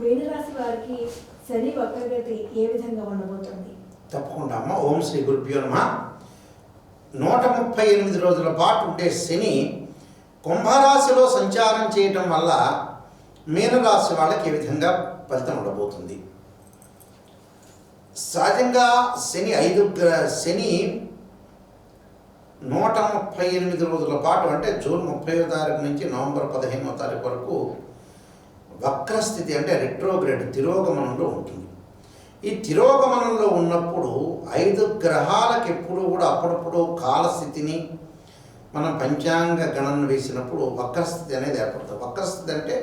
మీనరాశి వారికి శని వక్రగతి ఏ విధంగా ఉండబోతుంది? తప్పకుండా అమ్మ. ఓం శ్రీ గురుభ్యో నమః. 138 రోజుల పాటు ఉండే శని కుంభరాశిలో సంచారం చేయటం వల్ల మీనరాశి వాళ్ళకి ఏ విధంగా ఫలితం ఉండబోతుంది? సహజంగా శని 138 రోజుల పాటు అంటే జూన్ 30వ తారీఖు నుంచి నవంబర్ 15వ తారీఖు వరకు వక్రస్థితి అంటే రెట్రోగ్రేడ్ తిరోగమనంలో ఉంటుంది. ఈ తిరోగమనంలో ఉన్నప్పుడు 5 గ్రహాలకు ఎప్పుడు కూడా అప్పుడప్పుడు కాలస్థితిని మనం పంచాంగ గణన వేసినప్పుడు వక్రస్థితి అనేది ఏర్పడుతుంది. వక్రస్థితి అంటే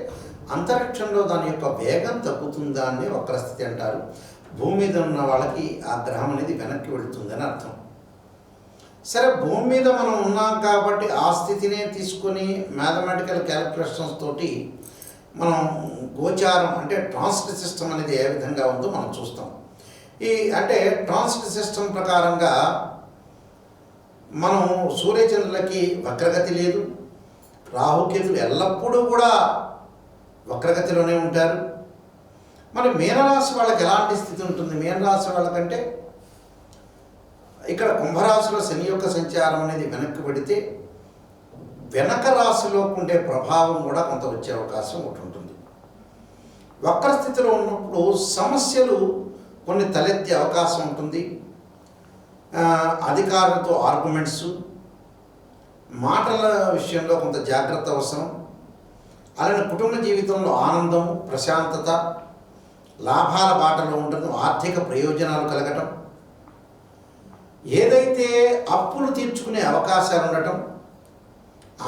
అంతరిక్షంలో దాని యొక్క వేగం తగ్గుతుందా అని వక్రస్థితి అంటారు. భూమి మీద ఉన్న వాళ్ళకి ఆ గ్రహం అనేది వెనక్కి వెళుతుందని అర్థం. సరే, భూమి మీద మనం ఉన్నాం కాబట్టి ఆ స్థితినే తీసుకొని మ్యాథమెటికల్ క్యాలిక్యులేషన్స్ తోటి మనం గోచారం అంటే ట్రాన్సిట్ సిస్టమ్ అనేది ఏ విధంగా ఉందో మనం చూస్తాం. అంటే ట్రాన్సిట్ సిస్టమ్ ప్రకారంగా మనం సూర్యచంద్రులకి వక్రగతి లేదు. రాహుకేతులు ఎల్లప్పుడూ కూడా వక్రగతిలోనే ఉంటారు. మరి మీనరాశి వాళ్ళకి ఎలాంటి స్థితి ఉంటుంది? మీనరాశి వాళ్ళకంటే ఇక్కడ కుంభరాశిలో శని యొక్క సంచారం అనేది వెనక్కి పెడితే వెనక రాశిలో ఉండే ప్రభావం కూడా కొంత వచ్చే అవకాశం ఒకటి ఉంటుంది. వక్రస్థితిలో ఉన్నప్పుడు సమస్యలు కొన్ని తలెత్తే అవకాశం ఉంటుంది. అధికారులతో ఆర్గ్యుమెంట్స్, మాటల విషయంలో కొంత జాగ్రత్త అవసరం. అలానే కుటుంబ జీవితంలో ఆనందం, ప్రశాంతత, లాభాల బాటలో ఉండడం, ఆర్థిక ప్రయోజనాలు కలగటం, ఏదైతే అప్పులు తీర్చుకునే అవకాశాలు ఉండటం,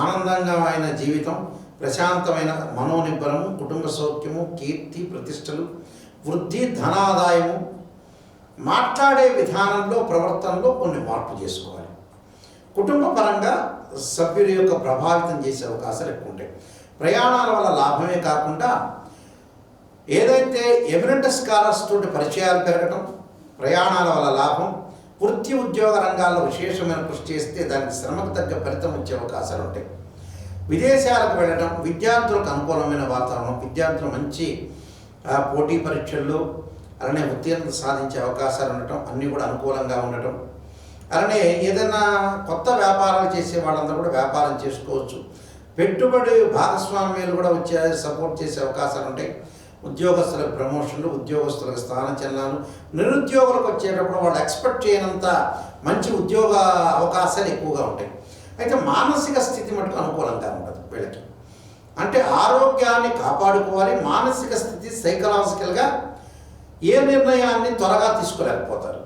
ఆనందంగా జీవితం, ప్రశాంతమైన మనోనిబ్బరము, కుటుంబ సౌఖ్యము, కీర్తి ప్రతిష్టలు, వృద్ధి, ధనాదాయము, మాట్లాడే విధానంలో ప్రవర్తనలో కొన్ని మార్పు చేసుకోవాలి. కుటుంబ పరంగా సభ్యుల యొక్క ప్రభావితం చేసే అవకాశాలు ఎక్కువ ఉంటాయి. ప్రయాణాల వల్ల లాభమే కాకుండా ఏదైతే ఎమినెంట్ స్కాలర్స్ తోటి పరిచయాలు పెరగటం, ప్రయాణాల వల్ల లాభం, వృత్తి ఉద్యోగ రంగాల్లో విశేషమైన కృషి చేస్తే దానికి శ్రమకు తగ్గ ఫలితం వచ్చే అవకాశాలు ఉంటాయి. విదేశాలకు వెళ్ళడం, విద్యార్థులకు అనుకూలమైన వాతావరణం, విద్యార్థులు మంచి పోటీ పరీక్షల్లో అలానే ఉత్తీర్ణత సాధించే అవకాశాలు ఉండటం, అన్నీ కూడా అనుకూలంగా ఉండటం. అలానే ఏదైనా కొత్త వ్యాపారాలు చేసే వాళ్ళందరూ కూడా వ్యాపారం చేసుకోవచ్చు. పెట్టుబడి భాగస్వామ్యాలు కూడా వచ్చే సపోర్ట్ చేసే అవకాశాలు ఉంటాయి. ఉద్యోగస్తులకు ప్రమోషన్లు, ఉద్యోగస్తులకు స్థానచలనాలు, నిరుద్యోగులకు వచ్చేటప్పుడు వాళ్ళు ఎక్స్పెక్ట్ చేయనంత మంచి ఉద్యోగ అవకాశాలు ఎక్కువగా ఉంటాయి. అయితే మానసిక స్థితి మటుకు అనుకూలంగా ఉండదు వీళ్ళకి. అంటే ఆరోగ్యాన్ని కాపాడుకోవాలి. మానసిక స్థితి సైకలాజికల్గా ఏ నిర్ణయాన్ని త్వరగా తీసుకోలేకపోతారు.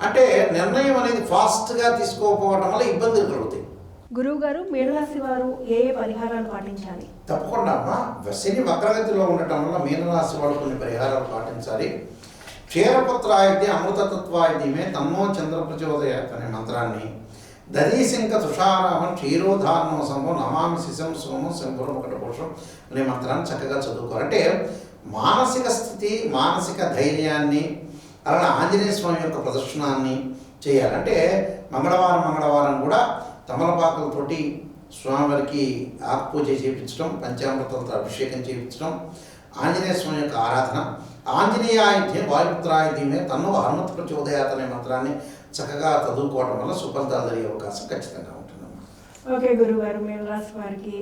అంటే నిర్ణయం అనేది ఫాస్ట్గా తీసుకోకపోవడం వల్ల ఇబ్బందులు కలుగుతాయి. గురువు గారు, మీనరాశి వారు ఏ ఏ పరిహారాలు పాటించాలి? తప్పకుండా అమ్మా. శని వక్రగతిలో ఉండటం వల్ల మీనరాశి వాళ్ళు కొన్ని పరిహారాలు పాటించాలి. క్షీరపుత్రాయుధి అమృతతత్వాయుధిమే తన్నో చంద్ర ప్రచోదయాత్ అనే మంత్రాన్ని, దదీశంక తుషారామం క్షీరోధారణం సంభవం నమామి శిశం సోమం శంభురం ఒకటి పురుషం అనే మంత్రాన్ని చక్కగా చదువుకోవాలి. అంటే మానసిక స్థితి, మానసిక ధైర్యాన్ని, అలానే ఆంజనేయ స్వామి యొక్క ప్రదర్శనాన్ని చేయాలి. అంటే మంగళవారం కూడా తమలపాకులతోటి స్వామివారికి ఆకుపూజ చేయించడం, పంచామృతాలతో అభిషేకం చేయించడం, ఆంజనేయ స్వామి యొక్క ఆరాధన, ఆంజనేయాయుధ్యం వాయుపుత్రాయుధ్యమే తన్ను హనుమత ప్రచోదయాత్ అనే మంత్రాన్ని చక్కగా చదువుకోవడం వల్ల సుఫలితాలు జరిగే అవకాశం ఖచ్చితంగా ఉంటుందమ్మా. ఓకే గురుగారు, మీనరాశి వారికి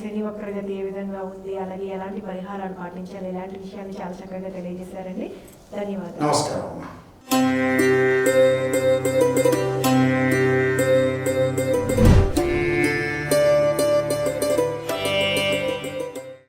శని వక్రగతి ఏ విధంగా ఉంది, అలాగే ఎలాంటి పరిహారాలు పాటించాలి, ఇలాంటి విషయాన్ని చాలా చక్కగా తెలియజేశారండి. ధన్యవాదాలు. నమస్కారం అమ్మా.